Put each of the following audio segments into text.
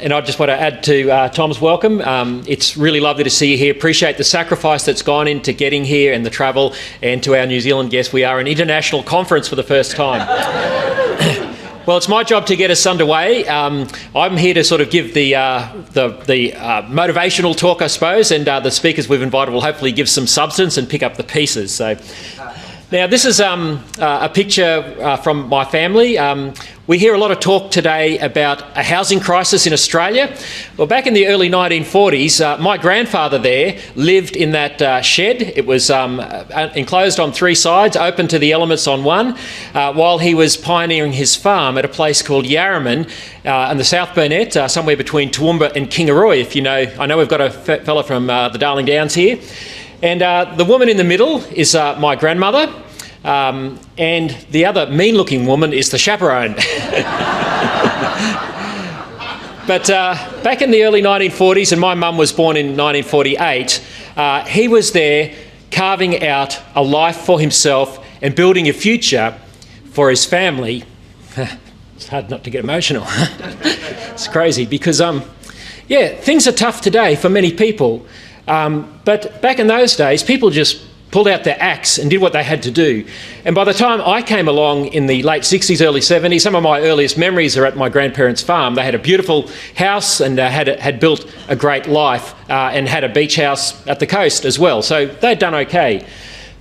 And I just want to add to Tom's welcome. It's really lovely to see you here. Appreciate the sacrifice that's gone into getting here and the travel. And to our New Zealand guests, we are an international conference for the first time. Well, it's my job to get us underway. I'm here to sort of give the motivational talk, I suppose, and the speakers we've invited will hopefully give some substance and pick up the pieces. So, now this is a picture from my family. We hear a lot of talk today about a housing crisis in Australia. Well, back in the early 1940s, my grandfather there lived in that shed. It was enclosed on three sides, open to the elements on one, while he was pioneering his farm at a place called Yarraman in the South Burnett, somewhere between Toowoomba and Kingaroy, if you know. I know we've got a fella from the Darling Downs here. And the woman in the middle is my grandmother. And the other mean-looking woman is the chaperone. But back in the early 1940s, and my mum was born in 1948, he was there carving out a life for himself and building a future for his family. It's hard not to get emotional. It's crazy because, things are tough today for many people. But back in those days, people just pulled out their axe and did what they had to do. And by the time I came along in the late 60s, early 70s, some of my earliest memories are at my grandparents' farm. They had a beautiful house and had built a great life and had a beach house at the coast as well. So they'd done okay.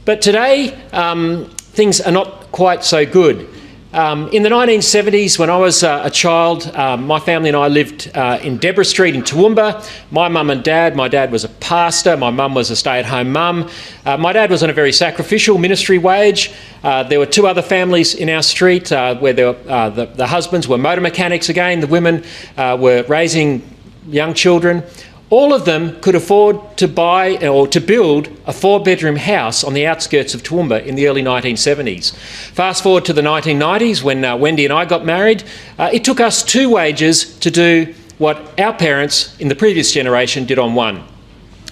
But today, things are not quite so good. In the 1970s, when I was a child, my family and I lived in Deborah Street in Toowoomba. My mum and dad, my dad was a pastor, my mum was a stay-at-home mum. My dad was on a very sacrificial ministry wage. There were two other families in our street where the husbands were motor mechanics again, the women were raising young children. All of them could afford to buy or to build a four-bedroom house on the outskirts of Toowoomba in the early 1970s. Fast forward to the 1990s when Wendy and I got married. It took us two wages to do what our parents in the previous generation did on one.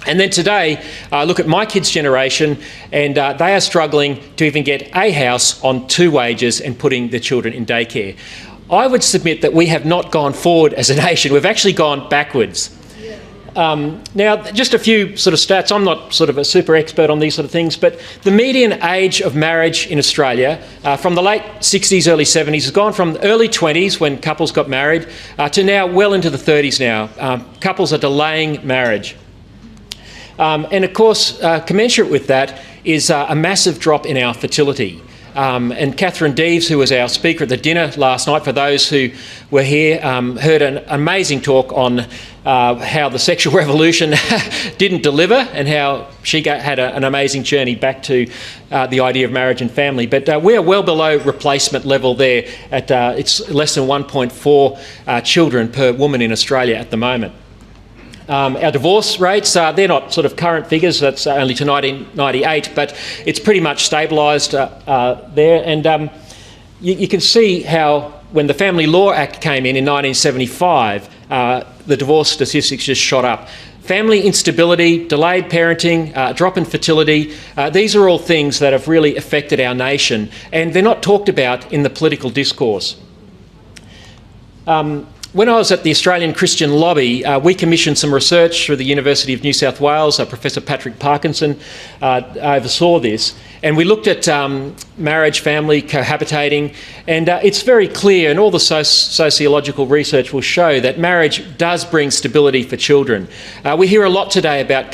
And then today, I look at my kids' generation and they are struggling to even get a house on two wages and putting their children in daycare. I would submit that we have not gone forward as a nation. We've actually gone backwards. Now, just a few sort of stats. I'm not sort of a super expert on these sort of things, but the median age of marriage in Australia from the late 60s, early 70s has gone from early 20s when couples got married to now well into the 30s now. Couples are delaying marriage. And of course, commensurate with that is a massive drop in our fertility. And Catherine Deeves, who was our speaker at the dinner last night, for those who were here, heard an amazing talk on how the sexual revolution didn't deliver and how she had an amazing journey back to the idea of marriage and family. But we are well below replacement level there. It's less than 1.4 children per woman in Australia at the moment. Our divorce rates, they're not sort of current figures, that's only to 1998, but it's pretty much stabilised there. And you can see how when the Family Law Act came in 1975, the divorce statistics just shot up. Family instability, delayed parenting, drop in fertility, these are all things that have really affected our nation, and they're not talked about in the political discourse. When I was at the Australian Christian Lobby, we commissioned some research through the University of New South Wales. Professor Patrick Parkinson oversaw this. And we looked at marriage, family, cohabitating, and it's very clear, and all the sociological research will show that marriage does bring stability for children. We hear a lot today about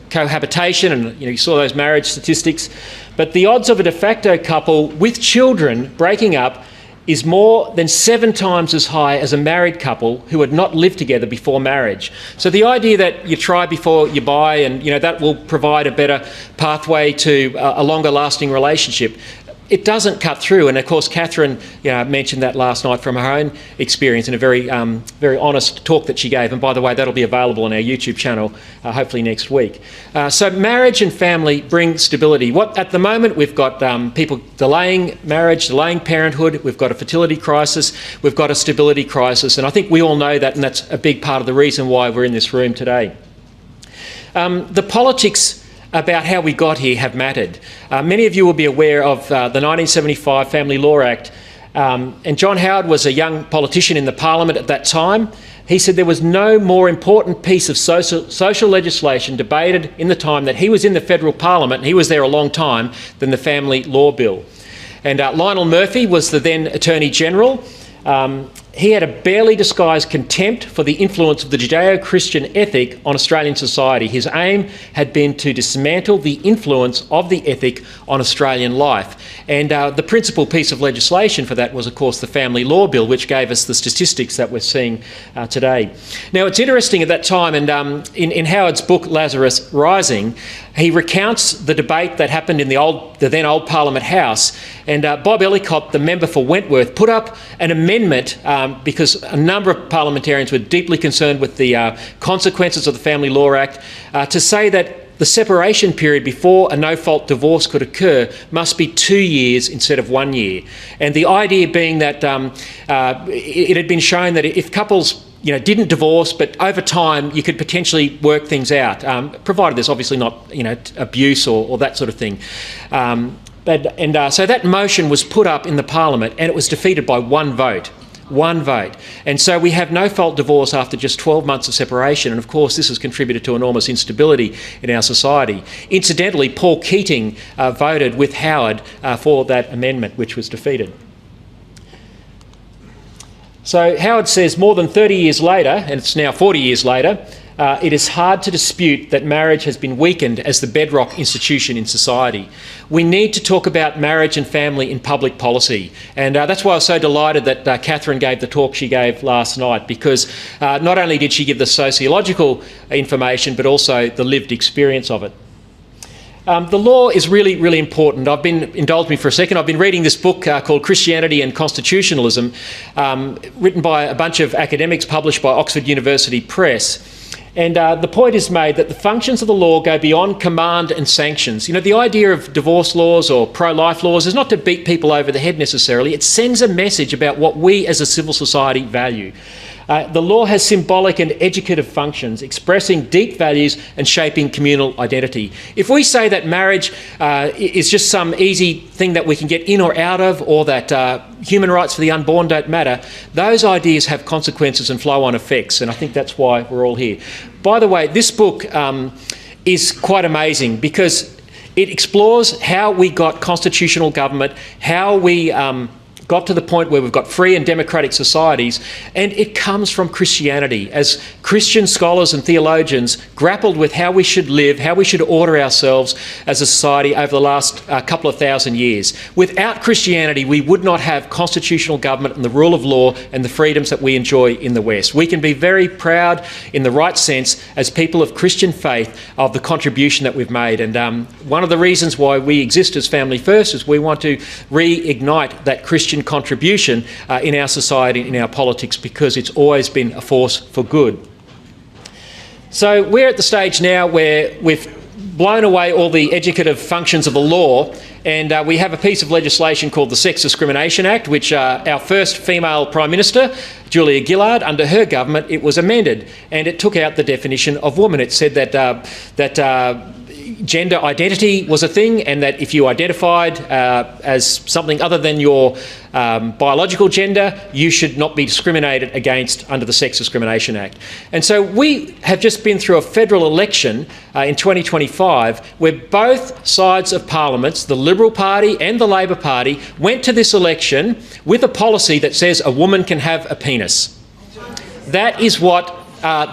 cohabitation, and you saw those marriage statistics, but the odds of a de facto couple with children breaking up is more than 7 times as high as a married couple who had not lived together before marriage. So the idea that you try before you buy and that will provide a better pathway to a longer lasting relationship, it doesn't cut through. And of course, Catherine mentioned that last night from her own experience in a very honest talk that she gave. And by the way, that'll be available on our YouTube channel hopefully next week. So marriage and family bring stability. At the moment, we've got people delaying marriage, delaying parenthood. We've got a fertility crisis. We've got a stability crisis. And I think we all know that, and that's a big part of the reason why we're in this room today. The politics about how we got here have mattered. Many of you will be aware of the 1975 Family Law Act, and John Howard was a young politician in the Parliament at that time. He said there was no more important piece of social legislation debated in the time that he was in the federal parliament, and he was there a long time, than the Family Law Bill. And Lionel Murphy was the then Attorney General. He had a barely disguised contempt for the influence of the Judeo-Christian ethic on Australian society. His aim had been to dismantle the influence of the ethic on Australian life. And the principal piece of legislation for that was, of course, the Family Law Bill, which gave us the statistics that we're seeing today. Now, it's interesting at that time, and in Howard's book, Lazarus Rising, he recounts the debate that happened in the then old Parliament House, and Bob Ellicott, the member for Wentworth, put up an amendment because a number of parliamentarians were deeply concerned with the consequences of the Family Law Act, to say that the separation period before a no-fault divorce could occur must be 2 years instead of 1 year. And the idea being that it had been shown that if couples didn't divorce, but over time you could potentially work things out, provided there's obviously not abuse or that sort of thing. So that motion was put up in the Parliament, and it was defeated by one vote. One vote. And so we have no-fault divorce after just 12 months of separation, and of course this has contributed to enormous instability in our society. Incidentally, Paul Keating voted with Howard for that amendment, which was defeated. So Howard says more than 30 years later, and it's now 40 years later, it is hard to dispute that marriage has been weakened as the bedrock institution in society. We need to talk about marriage and family in public policy, and that's why I was so delighted that Catherine gave the talk she gave last night, because not only did she give the sociological information, but also the lived experience of it. The law is really, really important. Indulge me for a second, I've been reading this book called Christianity and Constitutionalism, written by a bunch of academics, published by Oxford University Press. And the point is made that the functions of the law go beyond command and sanctions. The idea of divorce laws or pro-life laws is not to beat people over the head necessarily. It sends a message about what we as a civil society value. The law has symbolic and educative functions, expressing deep values and shaping communal identity. If we say that marriage is just some easy thing that we can get in or out of, or that human rights for the unborn don't matter, those ideas have consequences and flow-on effects, and I think that's why we're all here. By the way, this book is quite amazing because it explores how we got constitutional government, how we got to the point where we've got free and democratic societies, and it comes from Christianity. As Christian scholars and theologians grappled with how we should live, how we should order ourselves as a society over the last couple of thousand years. Without Christianity, we would not have constitutional government and the rule of law and the freedoms that we enjoy in the West. We can be very proud, in the right sense, as people of Christian faith, of the contribution that we've made. And one of the reasons why we exist as Family First is we want to reignite that Christian contribution in our society, in our politics, because it's always been a force for good. So we're at the stage now where we've blown away all the educative functions of the law, and we have a piece of legislation called the Sex Discrimination Act, which our first female Prime Minister, Julia Gillard, under her government, it was amended, and it took out the definition of woman. It said that gender identity was a thing, and that if you identified as something other than your biological gender, you should not be discriminated against under the Sex Discrimination Act. And so we have just been through a federal election in 2025 where both sides of Parliament, the Liberal Party and the Labor Party, went to this election with a policy that says a woman can have a penis. That is what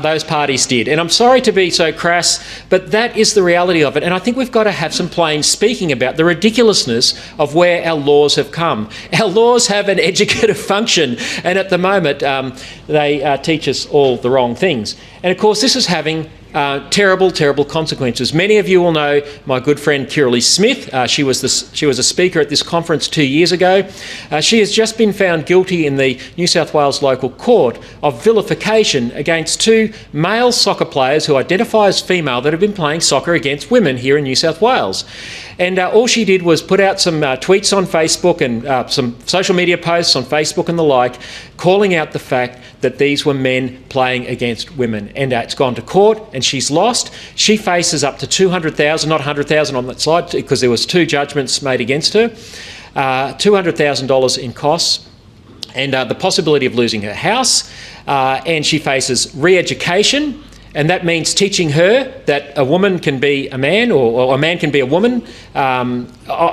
those parties did. And I'm sorry to be so crass, but that is the reality of it. And I think we've got to have some plain speaking about the ridiculousness of where our laws have come. Our laws have an educative function, and at the moment they teach us all the wrong things. And of course this is having terrible, terrible consequences. Many of you will know my good friend Kirralie Smith. She was a speaker at this conference 2 years ago. She has just been found guilty in the New South Wales local court of vilification against two male soccer players who identify as female that have been playing soccer against women here in New South Wales. And all she did was put out some tweets on Facebook and some social media posts on Facebook and the like, calling out the fact that these were men playing against women. And it's gone to court and she's lost. She faces up to $200,000, not $100,000 on that slide, because there was two judgments made against her, $200,000 in costs. and the possibility of losing her house, and she faces re-education, and that means teaching her that a woman can be a man or a man can be a woman. I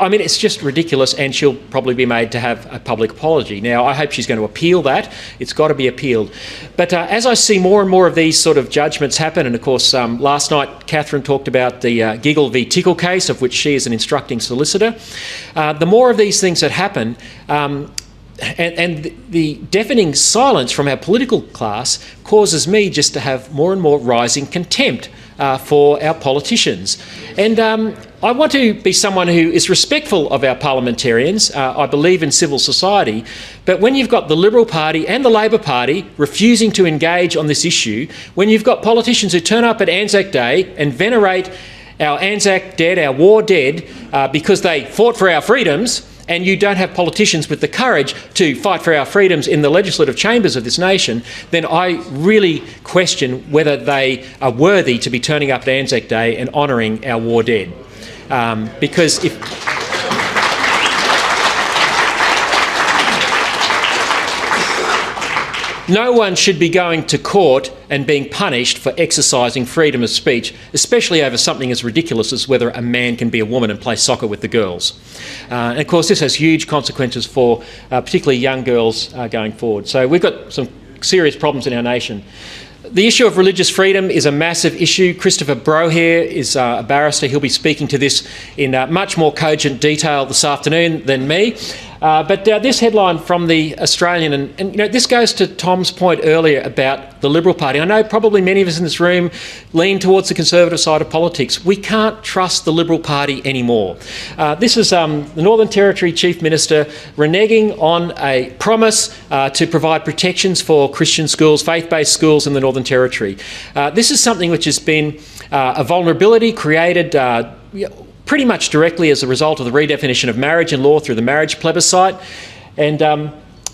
mean, it's just ridiculous, and she'll probably be made to have a public apology. Now, I hope she's going to appeal that. It's got to be appealed. But as I see more and more of these sort of judgments happen, and of course, last night Catherine talked about the Giggle v Tickle case, of which she is an instructing solicitor. The more of these things that happen, and the deafening silence from our political class causes me just to have more and more rising contempt for our politicians. And I want to be someone who is respectful of our parliamentarians. I believe in civil society. But when you've got the Liberal Party and the Labor Party refusing to engage on this issue, when you've got politicians who turn up at Anzac Day and venerate our Anzac dead, our war dead, because they fought for our freedoms, and you don't have politicians with the courage to fight for our freedoms in the legislative chambers of this nation, then I really question whether they are worthy to be turning up at Anzac Day and honouring our war dead. Because if... No one should be going to court and being punished for exercising freedom of speech, especially over something as ridiculous as whether a man can be a woman and play soccer with the girls. And of course, this has huge consequences for particularly young girls going forward. So we've got some serious problems in our nation. The issue of religious freedom is a massive issue. Christopher Brohere is a barrister. He'll be speaking to this in much more cogent detail this afternoon than me. But this headline from the Australian, and you know, this goes to Tom's point earlier about the Liberal Party. I know probably many of us in this room lean towards the Conservative side of politics. We can't trust the Liberal Party anymore. This is the Northern Territory Chief Minister reneging on a promise to provide protections for Christian schools, faith-based schools in the Northern Territory. This is something which has been a vulnerability created pretty much directly as a result of the redefinition of marriage in law through the marriage plebiscite, and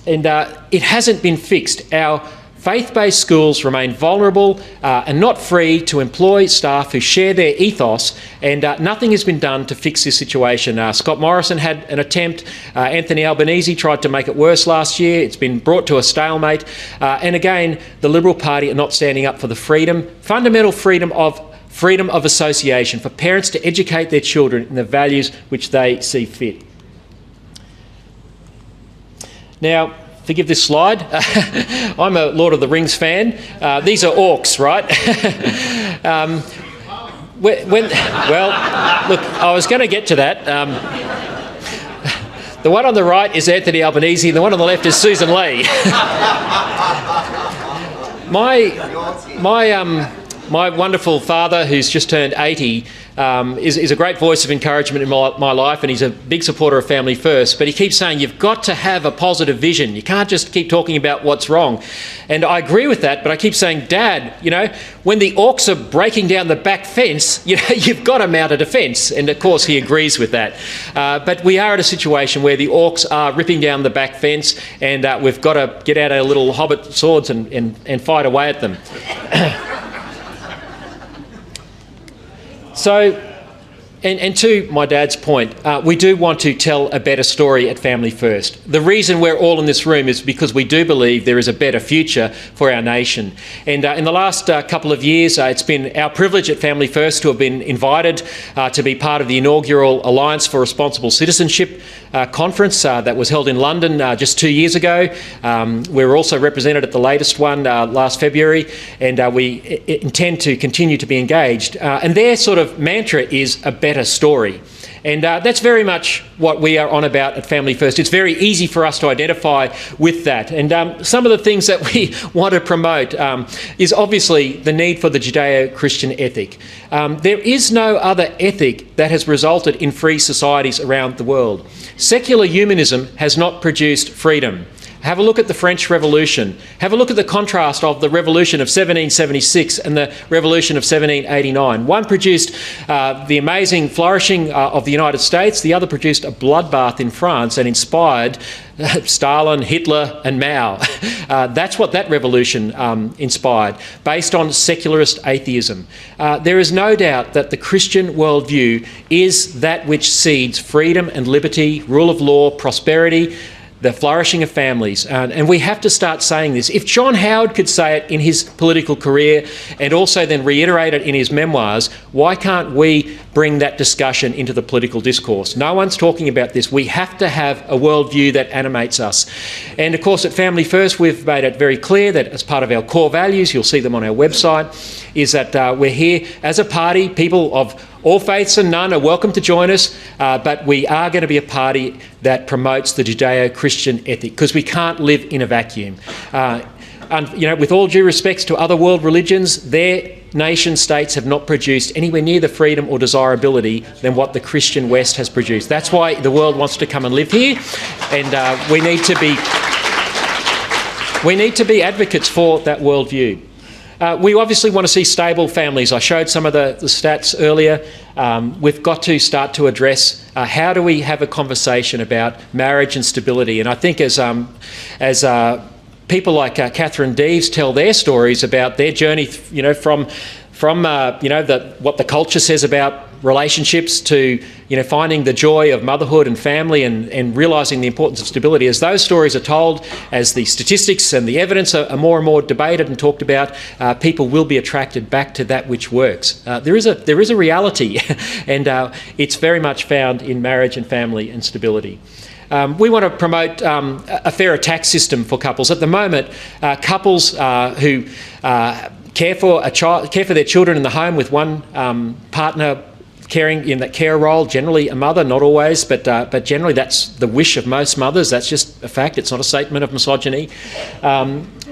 it hasn't been fixed. Our faith-based schools remain vulnerable and not free to employ staff who share their ethos, and nothing has been done to fix this situation. Scott Morrison had an attempt. Anthony Albanese tried to make it worse last year. It's been brought to a stalemate. And again, the Liberal Party are not standing up for the fundamental freedom of association, for parents to educate their children in the values which they see fit. Now, forgive this slide. I'm a Lord of the Rings fan. These are orcs, right? Well, look, I was going to get to that. The one on the right is Anthony Albanese, and the one on the left is Susan Lee. My wonderful father, who's just turned 80, is a great voice of encouragement in my life, and he's a big supporter of Family First. But he keeps saying you've got to have a positive vision. You can't just keep talking about what's wrong. And I agree with that, but I keep saying, Dad, you know, when the orcs are breaking down the back fence, you know, you've got to mount a defence. And of course he agrees with that. But we are at a situation where the orcs are ripping down the back fence, and we've got to get out our little hobbit swords and fight away at them. So, and to my dad's point, we do want to tell a better story at Family First. The reason we're all in this room is because we do believe there is a better future for our nation. And in the last couple of years, it's been our privilege at Family First to have been invited to be part of the inaugural Alliance for Responsible Citizenship conference that was held in London just 2 years ago. We were also represented at the latest one last February, and we intend to continue to be engaged. And their sort of mantra is a better story. And that's very much what we are on about at Family First. It's very easy for us to identify with that. And some of the things that we want to promote is obviously the need for the Judeo-Christian ethic. There is no other ethic that has resulted in free societies around the world. Secular humanism has not produced freedom. Have a look at the French Revolution. Have a look at the contrast of the Revolution of 1776 and the Revolution of 1789. One produced the amazing flourishing of the United States. The other produced a bloodbath in France and inspired Stalin, Hitler and Mao. That's what that revolution inspired, based on secularist atheism. There is no doubt that the Christian worldview is that which seeds freedom and liberty, rule of law, prosperity, the flourishing of families. And we have to start saying this. If John Howard could say it in his political career and also then reiterate it in his memoirs, why can't we bring that discussion into the political discourse? No one's talking about this. We have to have a worldview that animates us. And of course, at Family First, we've made it very clear that as part of our core values, you'll see them on our website, is that we're here as a party. People of all faiths and none are welcome to join us, but we are going to be a party that promotes the Judeo-Christian ethic, because we can't live in a vacuum. And, you know, with all due respects to other world religions, their nation states have not produced anywhere near the freedom or desirability than what the Christian West has produced. That's why the world wants to come and live here, and we need to be advocates for that worldview. We obviously want to see stable families. I showed some of the stats earlier. We've got to start to address how do we have a conversation about marriage and stability. And I think as people like Catherine Deves tell their stories about their journey, you know, from what the culture says about relationships to, you know, finding the joy of motherhood and family and realising the importance of stability. As those stories are told, as the statistics and the evidence are more and more debated and talked about, people will be attracted back to that which works. There is a reality, and it's very much found in marriage and family and stability. We want to promote a fairer tax system for couples. At the moment, couples who care for their children in the home with one partner caring in that care role, generally a mother, not always, but generally that's the wish of most mothers. That's just a fact. It's not a statement of misogyny.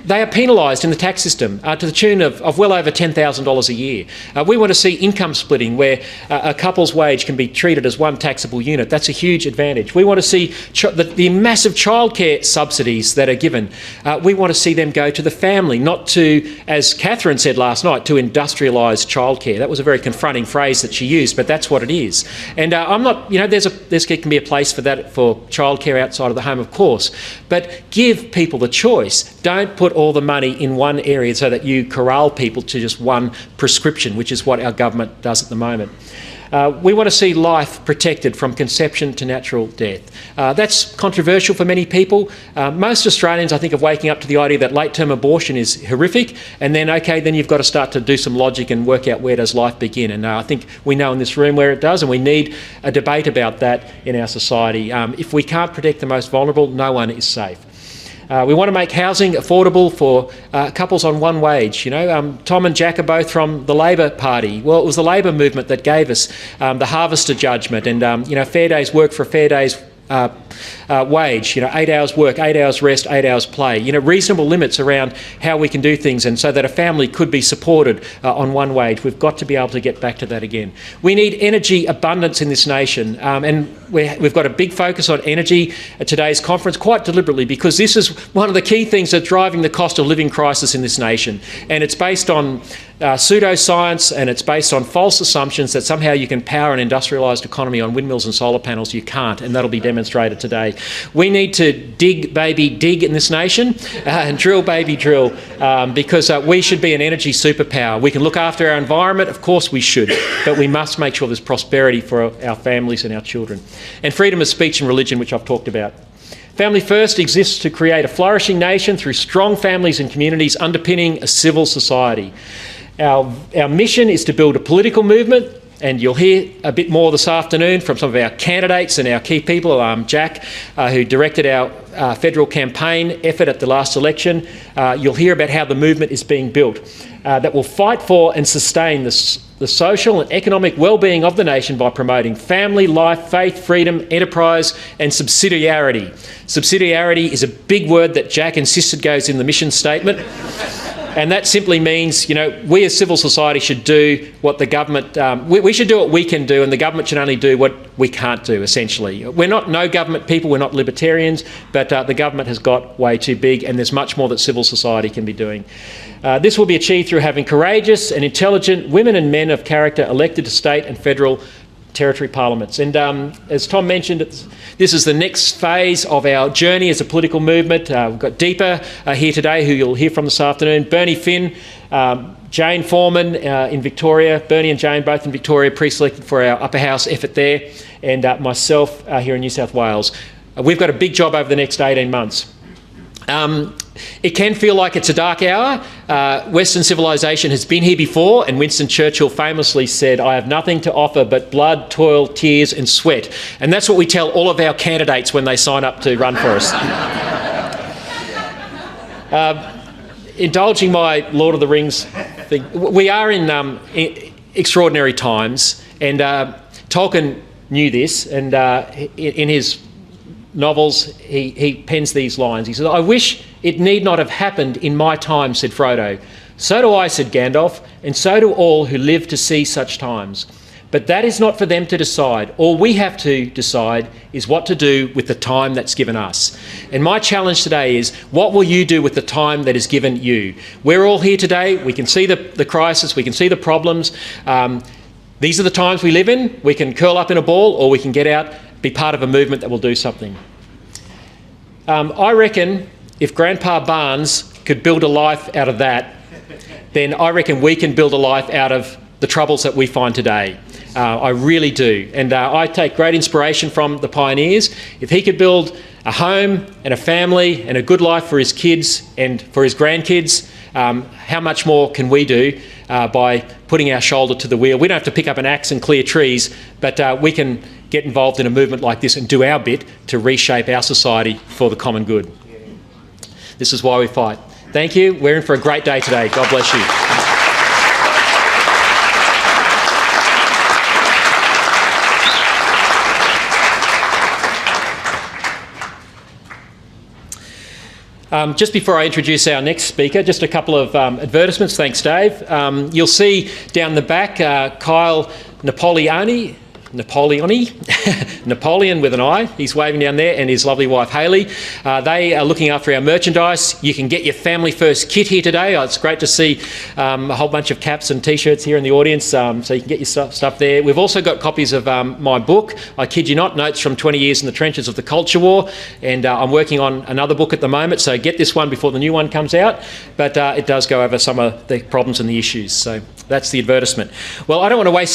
They are penalised in the tax system to the tune of well over $10,000 a year. We want to see income splitting where a couple's wage can be treated as one taxable unit. That's a huge advantage. We want to see the massive childcare subsidies that are given. We want to see them go to the family, not to, as Catherine said last night, to industrialise childcare. That was a very confronting phrase that she used, but that's what it is. And I'm not, you know, there can be a place for that, for childcare outside of the home, of course, but give people the choice. Don't put all the money in one area so that you corral people to just one prescription, which is what our government does at the moment. We want to see life protected from conception to natural death. That's controversial for many people. Most Australians, I think, are waking up to the idea that late-term abortion is horrific, and then you've got to start to do some logic and work out where does life begin. And I think we know in this room where it does, and we need a debate about that in our society. If we can't protect the most vulnerable, no one is safe. We want to make housing affordable for couples on one wage. You know, Tom and Jack are both from the Labor Party. Well, it was the Labor movement that gave us the Harvester judgment and, you know, fair day's work for a fair day's wage, you know, 8 hours work, 8 hours rest, 8 hours play, you know, reasonable limits around how we can do things, and so that a family could be supported on one wage. We've got to be able to get back to that again. We need energy abundance in this nation, and we've got a big focus on energy at today's conference, quite deliberately, because this is one of the key things that's driving the cost of living crisis in this nation, and it's based on pseudoscience, and it's based on false assumptions that somehow you can power an industrialised economy on windmills and solar panels. You can't, and that'll be demonstrated today. We need to dig, baby, dig in this nation, and drill, baby, drill, because we should be an energy superpower. We can look after our environment, of course we should, but we must make sure there's prosperity for our families and our children. And freedom of speech and religion, which I've talked about. Family First exists to create a flourishing nation through strong families and communities underpinning a civil society. Our mission is to build a political movement, and you'll hear a bit more this afternoon from some of our candidates and our key people. Jack, who directed our federal campaign effort at the last election. You'll hear about how the movement is being built that will fight for and sustain the social and economic well-being of the nation by promoting family, life, faith, freedom, enterprise and subsidiarity. Subsidiarity is a big word that Jack insisted goes in the mission statement. And that simply means, you know, we as civil society should do what the government, we should do what we can do, and the government should only do what we can't do, essentially. We're not no government people, we're not libertarians, but the government has got way too big, and there's much more that civil society can be doing. This will be achieved through having courageous and intelligent women and men of character elected to state and federal territory parliaments. And as Tom mentioned, this is the next phase of our journey as a political movement. We've got Deepa here today, who you'll hear from this afternoon. Bernie Finn, Jane Foreman in Victoria. Bernie and Jane both in Victoria, pre-selected for our upper house effort there. And myself here in New South Wales. we've got a big job over the next 18 months. It can feel like it's a dark hour. Western civilization has been here before, and Winston Churchill famously said, "I have nothing to offer but blood, toil, tears and sweat." And that's what we tell all of our candidates when they sign up to run for us. Indulging my Lord of the Rings thing, we are in extraordinary times, and Tolkien knew this, and in his novels, he pens these lines. He says, "I wish it need not have happened in my time," said Frodo. "So do I," said Gandalf, "and so do all who live to see such times. But that is not for them to decide. All we have to decide is what to do with the time that's given us." And my challenge today is, what will you do with the time that is given you? We're all here today. We can see the crisis. We can see the problems. These are the times we live in. We can curl up in a ball, or we can get out, be part of a movement that will do something. I reckon if Grandpa Barnes could build a life out of that, then I reckon we can build a life out of the troubles that we find today. I really do. And I take great inspiration from the pioneers. If he could build a home and a family and a good life for his kids and for his grandkids, how much more can we do by putting our shoulder to the wheel? We don't have to pick up an axe and clear trees, but we can get involved in a movement like this and do our bit to reshape our society for the common good. This is why we fight. Thank you. We're in for a great day today. God bless you. Just before I introduce our next speaker, just a couple of advertisements. Thanks, Dave. You'll see down the back Kyle Napoleon with an I, he's waving down there, and his lovely wife Hayley. They are looking after our merchandise. You can get your Family First kit here today. It's great to see a whole bunch of caps and t-shirts here in the audience, so you can get your stuff there. We've also got copies of my book, I kid you not, Notes from 20 Years in the Trenches of the Culture War, and I'm working on another book at the moment, so get this one before the new one comes out, but it does go over some of the problems and the issues, so that's the advertisement. Well, I don't want to waste